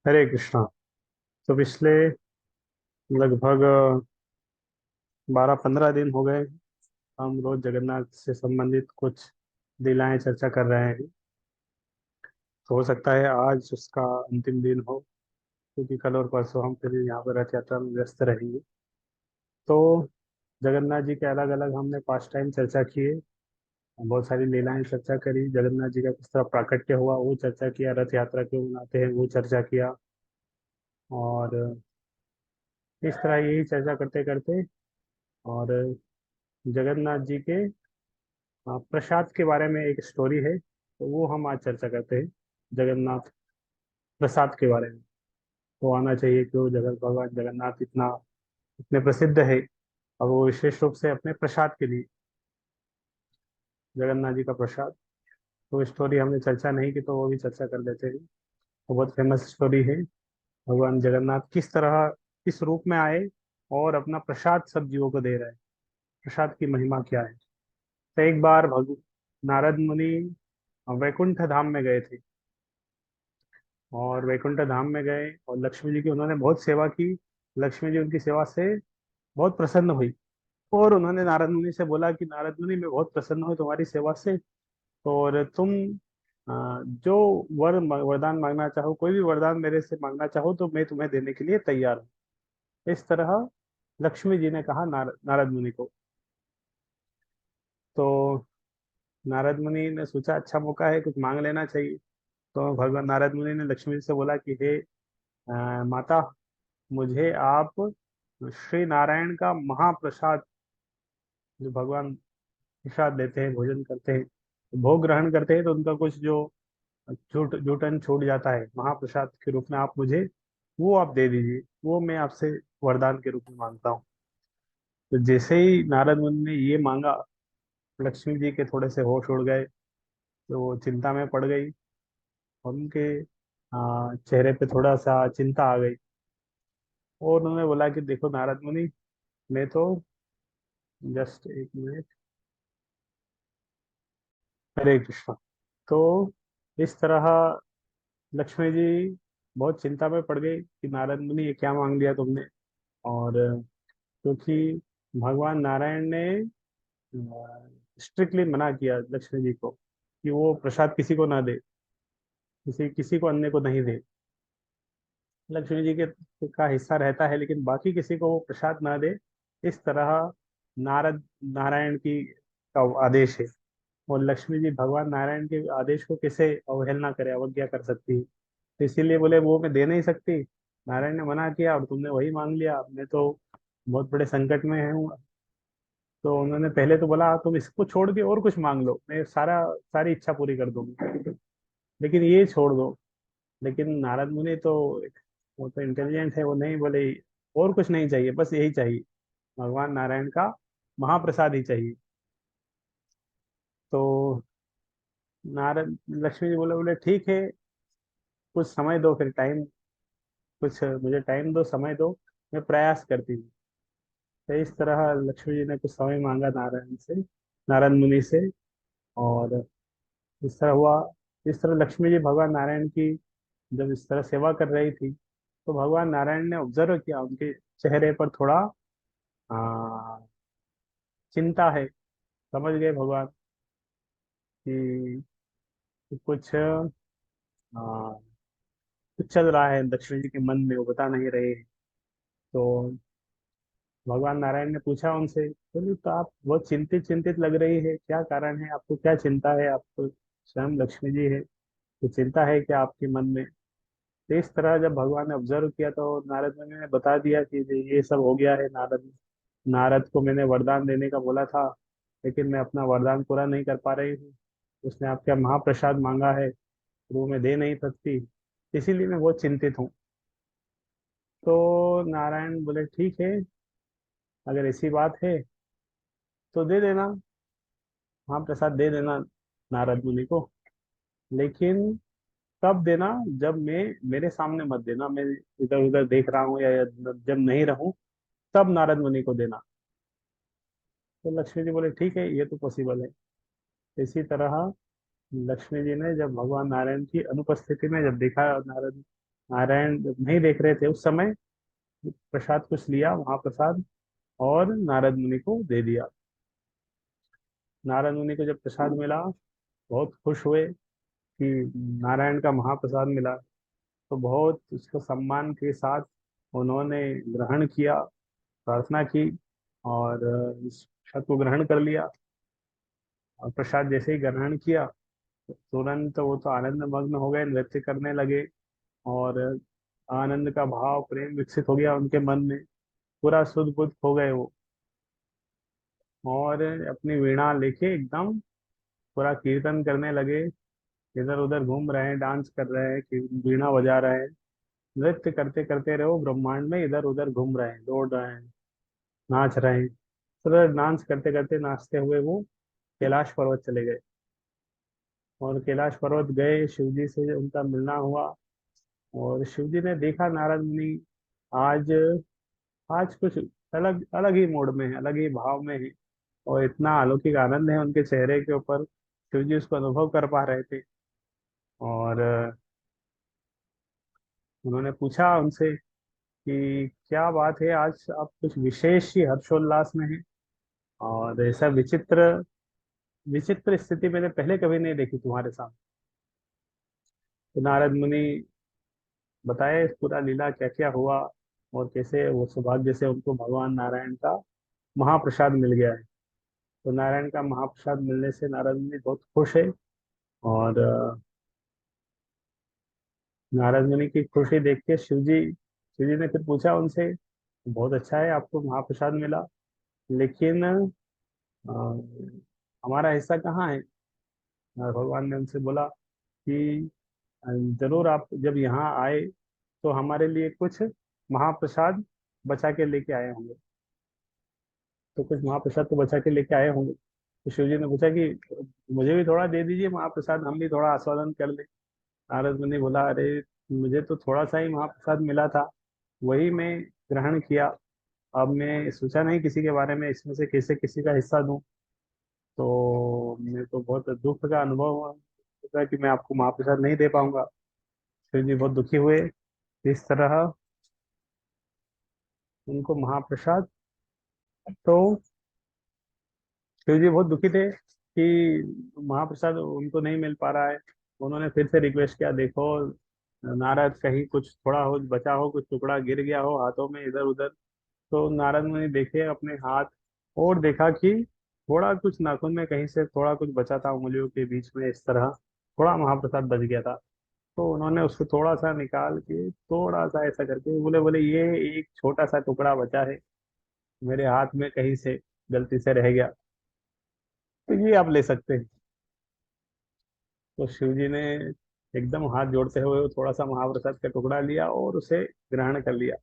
हरे कृष्णा। तो पिछले लगभग 12-15 दिन हो गए हम रोज जगन्नाथ से संबंधित कुछ लीलाएं चर्चा कर रहे हैं। तो हो सकता है आज उसका अंतिम दिन हो, क्योंकि कल और परसों हम फिर यहाँ पर रथ यात्रा में व्यस्त रहेंगे। तो जगन्नाथ जी के अलग अलग हमने पास टाइम चर्चा किए, बहुत सारी लीलाएं चर्चा करी, जगन्नाथ जी का किस तरह प्राकट्य हुआ वो चर्चा किया, रथ यात्रा क्यों मनाते हैं वो चर्चा किया। और इस तरह यही चर्चा करते करते और जगन्नाथ जी के प्रसाद के बारे में एक स्टोरी है, तो वो हम आज चर्चा करते हैं। जगन्नाथ प्रसाद के बारे में तो आना चाहिए, क्यों जगत भगवान जगन्नाथ इतना इतने प्रसिद्ध है, और वो विशेष रूप से अपने प्रसाद के लिए, जगन्नाथ जी का प्रसाद। तो स्टोरी हमने चर्चा नहीं की, तो वो भी चर्चा कर लेते हैं। वो बहुत फेमस स्टोरी है। भगवान जगन्नाथ किस तरह किस रूप में आए और अपना प्रसाद सब जीवों को दे रहे हैं, प्रसाद की महिमा क्या है। तो एक बार नारद मुनि वैकुंठ धाम में गए थे, और वैकुंठ धाम में गए और लक्ष्मी जी की उन्होंने बहुत सेवा की। लक्ष्मी जी उनकी सेवा से बहुत प्रसन्न हुई, और उन्होंने नारद मुनि से बोला कि नारद मुनि, मैं बहुत प्रसन्न हूँ तुम्हारी सेवा से, और तुम जो वरदान मांगना चाहो, कोई भी वरदान मेरे से मांगना चाहो, तो मैं तुम्हें देने के लिए तैयार हूँ। इस तरह लक्ष्मी जी ने कहा नारद मुनि को। तो नारद मुनि ने सोचा अच्छा मौका है, कुछ मांग लेना चाहिए। तो भगवान नारद मुनि ने लक्ष्मी जी से बोला कि हे माता, मुझे आप श्री नारायण का महाप्रसाद, जो भगवान प्रसाद देते हैं, भोजन करते हैं, भोग ग्रहण करते हैं, तो उनका कुछ जो जूठन छूट जाता है, महाप्रसाद के रूप में आप मुझे वो आप दे दीजिए, वो मैं आपसे वरदान के रूप में मांगता हूँ। तो जैसे ही नारद मुनि ने ये मांगा, लक्ष्मी जी के थोड़े से होश उड़ गए, तो वो चिंता में पड़ गई, और उनके चेहरे पे थोड़ा सा चिंता आ गई। और उन्होंने बोला कि देखो नारद मुनि, मैं तो जस्ट एक मिनट, हरे कृष्णा। तो इस तरह लक्ष्मी जी बहुत चिंता में पड़ गई कि नारद मुनि ये क्या मांग लिया तुमने। और क्योंकि भगवान नारायण ने स्ट्रिक्टली मना किया लक्ष्मी जी को कि वो प्रसाद किसी को ना दे, किसी किसी को अन्य को नहीं दे। लक्ष्मी जी के का हिस्सा रहता है, लेकिन बाकी किसी को वो प्रसाद ना दे। इस तरह नारद नारायण की का आदेश है, और लक्ष्मी जी भगवान नारायण के आदेश को कैसे अवहेलना करे, अवज्ञा कर सकती है। तो इसीलिए बोले वो मैं दे नहीं सकती, नारायण ने मना किया और तुमने वही मांग लिया, मैं तो बहुत बड़े संकट में हूँ। तो उन्होंने पहले तो बोला तुम इसको छोड़ के और कुछ मांग लो, मैं सारी इच्छा पूरी कर दूंगी, लेकिन ये छोड़ दो। लेकिन नारद मुनि तो वो तो इंटेलिजेंट है, वो नहीं बोले और कुछ नहीं चाहिए, बस यही चाहिए, भगवान नारायण का महाप्रसाद ही चाहिए। तो नारद लक्ष्मी जी बोले बोले ठीक है, कुछ समय दो, फिर टाइम, कुछ मुझे टाइम दो, समय दो, मैं प्रयास करती हूँ। तो इस तरह लक्ष्मी जी ने कुछ समय मांगा नारायण से, नारद मुनि से। और इस तरह हुआ। इस तरह लक्ष्मी जी भगवान नारायण की जब इस तरह सेवा कर रही थी, तो भगवान नारायण ने ऑब्जर्व किया उनके चेहरे पर थोड़ा आ, चिंता है। समझ गए भगवान कि कुछ कुछ चल रहा है लक्ष्मी जी के मन में, वो बता नहीं रहे। तो भगवान नारायण ने पूछा उनसे, बोले तो आप बहुत चिंतित चिंतित लग रही है, क्या कारण है, आपको क्या चिंता है, आपको स्वयं लक्ष्मी जी है, तो चिंता है क्या आपके मन में। तो इस तरह जब भगवान ने ऑब्जर्व किया, तो नारद मुनि ने बता दिया कि ये सब हो गया है। नारद नारद को मैंने वरदान देने का बोला था, लेकिन मैं अपना वरदान पूरा नहीं कर पा रही हूँ। उसने आपका महाप्रसाद मांगा है, वो मैं दे नहीं सकती, इसीलिए मैं बहुत चिंतित हूँ। तो नारायण बोले ठीक है, अगर ऐसी बात है तो दे देना, महाप्रसाद दे देना नारद मुनि को, लेकिन तब देना जब मैं, मेरे सामने मत देना, मैं इधर उधर देख रहा हूँ या जब नहीं रहूं, तब नारद मुनि को देना। तो लक्ष्मी जी बोले ठीक है, ये तो पॉसिबल है। इसी तरह लक्ष्मी जी ने जब भगवान नारायण की अनुपस्थिति में जब देखा, नारद नारायण नहीं देख रहे थे उस समय, प्रसाद कुछ लिया महाप्रसाद और नारद मुनि को दे दिया। नारद मुनि को जब प्रसाद मिला बहुत खुश हुए कि नारायण का महाप्रसाद मिला। तो बहुत उसको सम्मान के साथ उन्होंने ग्रहण किया, प्रार्थना की और इस प्रसाद को ग्रहण कर लिया। और प्रसाद जैसे ही ग्रहण किया तुरंत वो तो आनंद मग्न हो गए, नृत्य करने लगे और आनंद का भाव प्रेम विकसित हो गया उनके मन में। पूरा सुध बुध हो गए वो, और अपनी वीणा लेके एकदम पूरा कीर्तन करने लगे। इधर उधर घूम रहे हैं, डांस कर रहे हैं, वीणा बजा रहे हैं, नृत्य करते करते रहो ब्रह्मांड में इधर उधर घूम रहे हैं, दौड़ रहे हैं, नाच रहे हैं। तो डांस करते करते नाचते हुए वो कैलाश पर्वत चले गए। और कैलाश पर्वत गए, शिव जी से उनका मिलना हुआ। और शिव जी ने देखा नारद मुनि आज आज कुछ अलग अलग ही मूड में है, अलग ही भाव में है, और इतना अलौकिक आनंद है उनके चेहरे के ऊपर। शिव जी उसको अनुभव कर पा रहे थे। और उन्होंने पूछा उनसे कि क्या बात है, आज आप कुछ विशेष ही हर्षोल्लास में हैं, और ऐसा विचित्र विचित्र स्थिति मैंने पहले कभी नहीं देखी तुम्हारे सामने। तो नारद मुनि बताए पूरा लीला क्या क्या हुआ, और कैसे वो सौभाग्य से उनको भगवान नारायण का महाप्रसाद मिल गया है। तो नारायण का महाप्रसाद मिलने से नारद मुनि बहुत खुश है। और नारद मुनि की खुशी देख के शिव जी ने फिर पूछा उनसे, बहुत अच्छा है आपको महाप्रसाद मिला, लेकिन हमारा हिस्सा कहाँ है। और भगवान ने उनसे बोला कि जरूर आप जब यहाँ आए तो हमारे लिए कुछ महाप्रसाद बचा के लेके आए होंगे। तो कुछ महाप्रसाद तो बचा के लेके आए होंगे। तो शिव जी ने पूछा कि मुझे भी थोड़ा दे दीजिए महाप्रसाद, हम भी थोड़ा आस्वादन कर लें। नारद मुनि बोला, अरे मुझे तो थोड़ा सा ही महाप्रसाद मिला था, वही मैं ग्रहण किया। अब मैं सोचा नहीं किसी के बारे में, इसमें से कैसे किसी का हिस्सा दूं। तो मेरे को बहुत दुख का अनुभव हुआ कि मैं आपको महाप्रसाद नहीं दे पाऊंगा। शिव जी बहुत दुखी हुए। इस तरह उनको महाप्रसाद, तो शिव जी बहुत दुखी थे कि महाप्रसाद उनको नहीं मिल पा रहा है। उन्होंने फिर से रिक्वेस्ट किया, देखो नारद कहीं कुछ थोड़ा हो बचा हो, कुछ टुकड़ा गिर गया हो हाथों में इधर उधर। तो नारद मुनि देखे अपने हाथ, और देखा कि थोड़ा कुछ नाखून में कहीं से थोड़ा कुछ बचा था, उंगलियों के बीच में इस तरह थोड़ा महाप्रसाद बच गया था। तो उन्होंने उसको थोड़ा सा निकाल के थोड़ा सा ऐसा करके बोले बोले ये एक छोटा सा टुकड़ा बचा है, मेरे हाथ में कहीं से गलती से रह गया, तो ये आप ले सकते हैं। तो शिव जी ने एकदम हाथ जोड़ते हुए वो थोड़ा सा महाप्रसाद का टुकड़ा लिया और उसे ग्रहण कर लिया।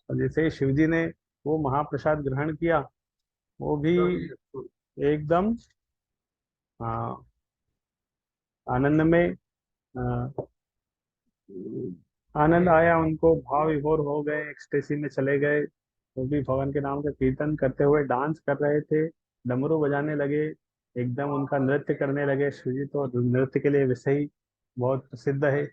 और जैसे ही शिव जी ने वो महाप्रसाद ग्रहण किया, वो भी एकदम हाँ, आनंद में आनंद आया उनको, भाव विभोर हो गए, एक्सटेसी में चले गए। वो भी भगवान के नाम का कीर्तन करते हुए डांस कर रहे थे, डमरू बजाने लगे, एकदम उनका नृत्य करने लगे। शिव जी तो नृत्य के लिए वैसे ही बहुत प्रसिद्ध है।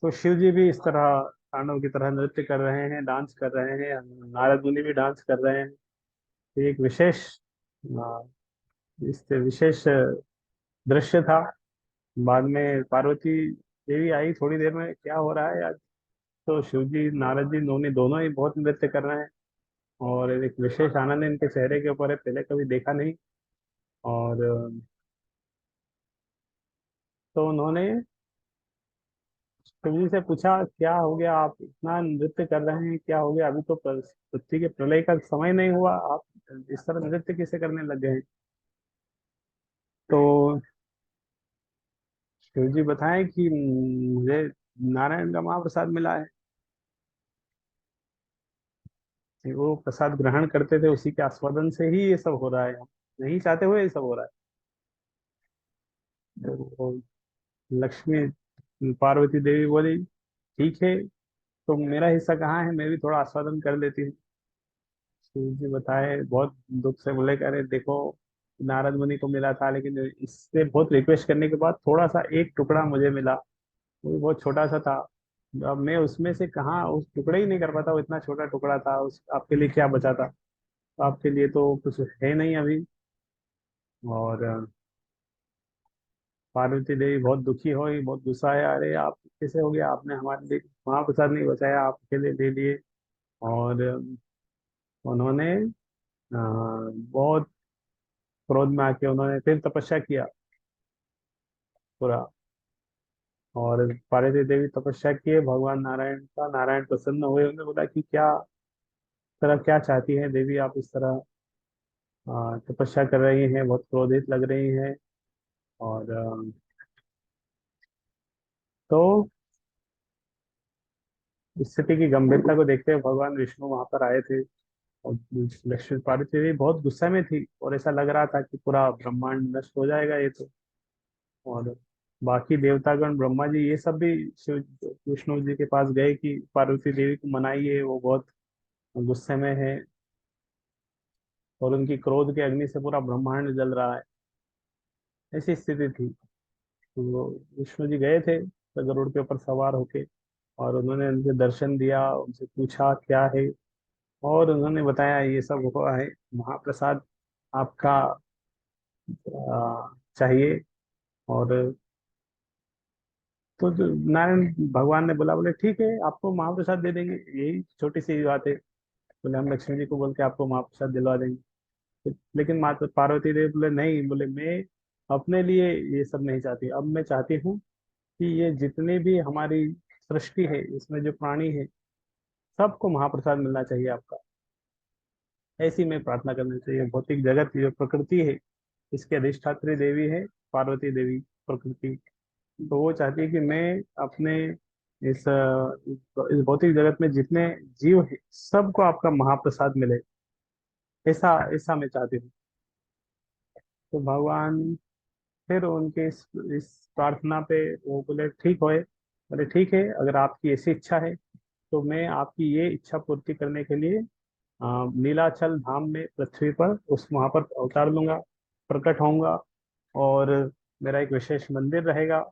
तो शिव जी भी इस तरह तांडव की तरह नृत्य कर रहे हैं, डांस कर रहे हैं, नारद मुनि भी डांस कर रहे हैं। तो एक विशेष आ, इस विशेष दृश्य था। बाद में पार्वती देवी आई थोड़ी देर में, क्या हो रहा है आज। तो शिव जी नारद जी दोनों ही बहुत नृत्य कर रहे हैं, और एक विशेष आनंद इनके चेहरे के ऊपर है, पहले कभी देखा नहीं। और तो उन्होंने शिव जी से पूछा, क्या हो गया, आप इतना नृत्य कर रहे हैं, क्या हो गया, अभी तो पृथ्वी के प्रलय का समय नहीं हुआ, आप इस तरह नृत्य कैसे करने लग गए हैं। तो शिव जी बताएं कि मुझे नारायण का महाप्रसाद मिला है, कि वो प्रसाद ग्रहण करते थे, उसी के आस्वादन से ही ये सब हो रहा है, नहीं चाहते हुए ये सब हो रहा है। तो लक्ष्मी पार्वती देवी बोली, ठीक है, तो मेरा हिस्सा कहाँ है, मैं भी थोड़ा आस्वादन कर लेती हूँ। शिव जी बताए बहुत दुख से, बोले कि अरे देखो नारद मुनि को मिला था, लेकिन इससे बहुत रिक्वेस्ट करने के बाद थोड़ा सा एक टुकड़ा मुझे मिला, वो भी बहुत छोटा सा था। अब मैं उसमें से कहाँ उस टुकड़ा ही नहीं कर पाता, वो इतना छोटा टुकड़ा था, उस आपके लिए क्या बचा था। तो आपके लिए तो कुछ है नहीं अभी। और पार्वती देवी बहुत दुखी हुई, बहुत गुस्सा आया, अरे आप कैसे हो गया, आपने हमारे लिए महाप्रसाद नहीं बचाया, आप अकेले ले लिए। और उन्होंने बहुत क्रोध में आके उन्होंने फिर तपस्या किया पूरा। और पार्वती देवी तपस्या किए भगवान नारायण का, नारायण प्रसन्न हुए, उन्होंने बोला कि क्या तरह क्या चाहती है देवी, आप इस तरह तपस्या कर रही हैं, बहुत क्रोधित लग रही हैं। और तो स्थिति की गंभीरता को देखते हुए भगवान विष्णु वहां पर आए थे। और लक्ष्मी पार्वती देवी बहुत गुस्से में थी, और ऐसा लग रहा था कि पूरा ब्रह्मांड नष्ट हो जाएगा ये तो। और बाकी देवतागण ब्रह्मा जी ये सब भी शिव विष्णु जी के पास गए कि पार्वती देवी को मनाइए, वो बहुत गुस्से में है, और उनकी क्रोध के अग्नि से पूरा ब्रह्मांड जल रहा है, ऐसी स्थिति थी। तो वो विष्णु जी गए थे तो गरुड़ के ऊपर सवार होके, और उन्होंने उनके दर्शन दिया, उनसे पूछा क्या है। और उन्होंने बताया ये सब हुआ है, महाप्रसाद आपका चाहिए। और तो जो नारायण भगवान ने बोला, बोले ठीक है आपको महाप्रसाद दे देंगे, यही छोटी सी बात है। बोले हम लक्ष्मी जी को बोल के आपको महाप्रसाद दिलवा देंगे। लेकिन माता पार्वती देवी बोले नहीं, बोले मैं अपने लिए ये सब नहीं चाहती, अब मैं चाहती हूँ कि ये जितने भी हमारी सृष्टि है, इसमें जो प्राणी है, सबको महाप्रसाद मिलना चाहिए आपका। ऐसी मैं प्रार्थना करनी चाहिए। भौतिक जगत जो प्रकृति है, इसकी अधिष्ठात्री देवी है पार्वती देवी, प्रकृति। तो वो चाहती है कि मैं अपने इस भौतिक जगत में जितने जीव है, सबको आपका महाप्रसाद मिले, ऐसा ऐसा मैं चाहती हूँ। तो भगवान फिर उनके इस प्रार्थना पे वो बोले ठीक होए, बोले ठीक है अगर आपकी ऐसी इच्छा है, तो मैं आपकी ये इच्छा पूर्ति करने के लिए नीलाचल धाम में पृथ्वी पर उस वहां पर अवतार लूंगा, प्रकट होऊंगा। और मेरा एक विशेष मंदिर रहेगा,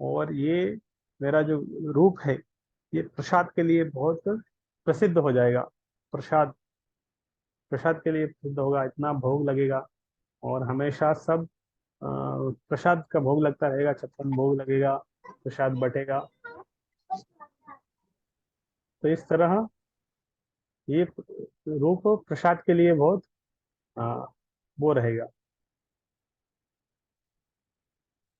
और ये मेरा जो रूप है, ये प्रसाद के लिए बहुत प्रसिद्ध हो जाएगा। प्रसाद प्रसाद के लिए प्रसिद्ध होगा, इतना भोग लगेगा। और हमेशा सब प्रसाद का भोग लगता रहेगा, 56 भोग लगेगा, प्रसाद बटेगा। तो इस तरह ये रूप प्रसाद के लिए बहुत आ, वो रहेगा।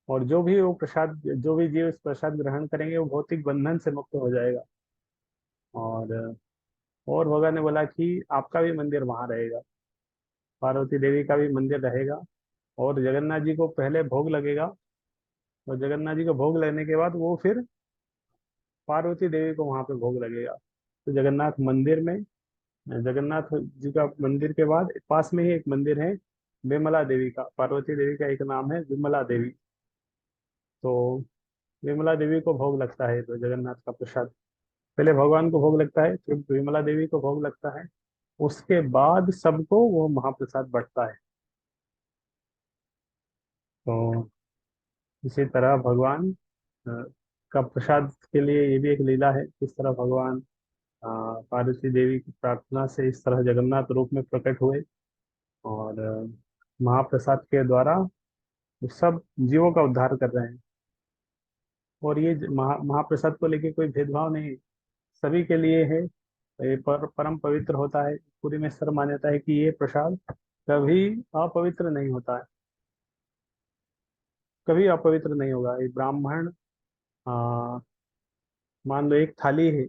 और जो भी वो प्रसाद, जो भी जीव इस प्रसाद ग्रहण करेंगे, वो भौतिक बंधन से मुक्त हो जाएगा। और भगवान ने बोला कि आपका भी मंदिर वहां रहेगा, पार्वती देवी का भी मंदिर रहेगा। और जगन्नाथ जी को पहले भोग लगेगा, और जगन्नाथ जी को भोग लगने के बाद वो फिर पार्वती देवी को वहां पे भोग लगेगा। तो जगन्नाथ मंदिर में, जगन्नाथ जी का मंदिर के बाद पास में ही एक मंदिर है विमला देवी का, पार्वती देवी का एक नाम है विमला देवी। तो विमला देवी को भोग लगता है, तो जगन्नाथ का प्रसाद पहले भगवान को भोग लगता है, फिर विमला देवी को भोग लगता है, उसके बाद सबको वो महाप्रसाद बंटता है। तो इसी तरह भगवान अ, का प्रसाद के लिए ये भी एक लीला है, किस तरह भगवान पार्वती देवी की प्रार्थना से इस तरह जगन्नाथ रूप में प्रकट हुए, और महाप्रसाद के द्वारा सब जीवों का उद्धार कर रहे हैं। और ये महाप्रसाद को लेके कोई भेदभाव नहीं, सभी के लिए है। ये परम पवित्र होता है, पूरी में सर मान्यता है कि ये प्रसाद कभी अपवित्र नहीं होता है, कभी अपवित्र नहीं होगा। एक ब्राह्मण आ, मान लो एक थाली है,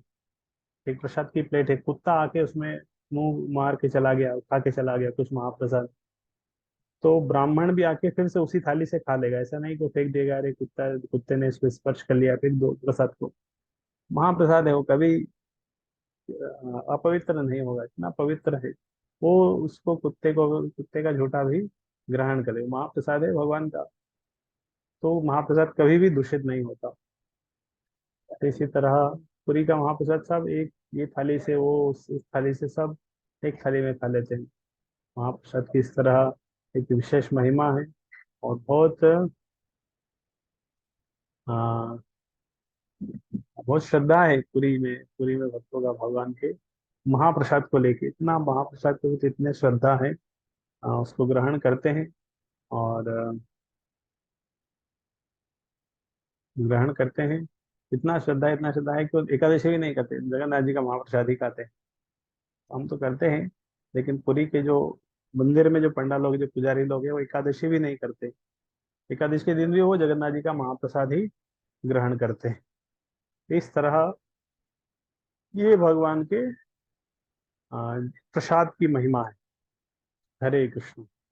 एक प्रसाद की प्लेट है, कुत्ता आके उसमें मुंह मार के चला गया, खा के चला गया कुछ महाप्रसाद, तो ब्राह्मण भी आके फिर से उसी थाली से खा लेगा, ऐसा नहीं कि वो फेंक देगा, अरे कुत्ते ने इसको स्पर्श कर लिया, फिर दो प्रसाद को। महाप्रसाद है, वो कभी अपवित्र नहीं होगा, इतना पवित्र है वो। उसको कुत्ते का झूठा भी ग्रहण करे, महाप्रसाद है भगवान का, तो महाप्रसाद कभी भी दूषित नहीं होता। इसी तरह पुरी का महाप्रसाद सब एक, ये थाली से वो उस थाली से सब एक थाली में खा लेते हैं। महाप्रसाद की इस तरह एक विशेष महिमा है। और बहुत बहुत श्रद्धा है पुरी में भक्तों का भगवान के महाप्रसाद को लेके, इतना महाप्रसाद को तो इतने श्रद्धा है, उसको ग्रहण करते हैं। और ग्रहण करते हैं, इतना श्रद्धा है कि वो एकादशी भी नहीं करते, जगन्नाथ जी का महाप्रसाद ही खाते हैं। हम तो करते हैं, लेकिन पुरी के जो मंदिर में जो पंडा लोग, जो पुजारी लोग हैं, वो एकादशी भी नहीं करते। एकादशी के दिन भी वो जगन्नाथ जी का महाप्रसाद ही ग्रहण करते हैं। इस तरह ये भगवान के प्रसाद की महिमा है। हरे कृष्ण।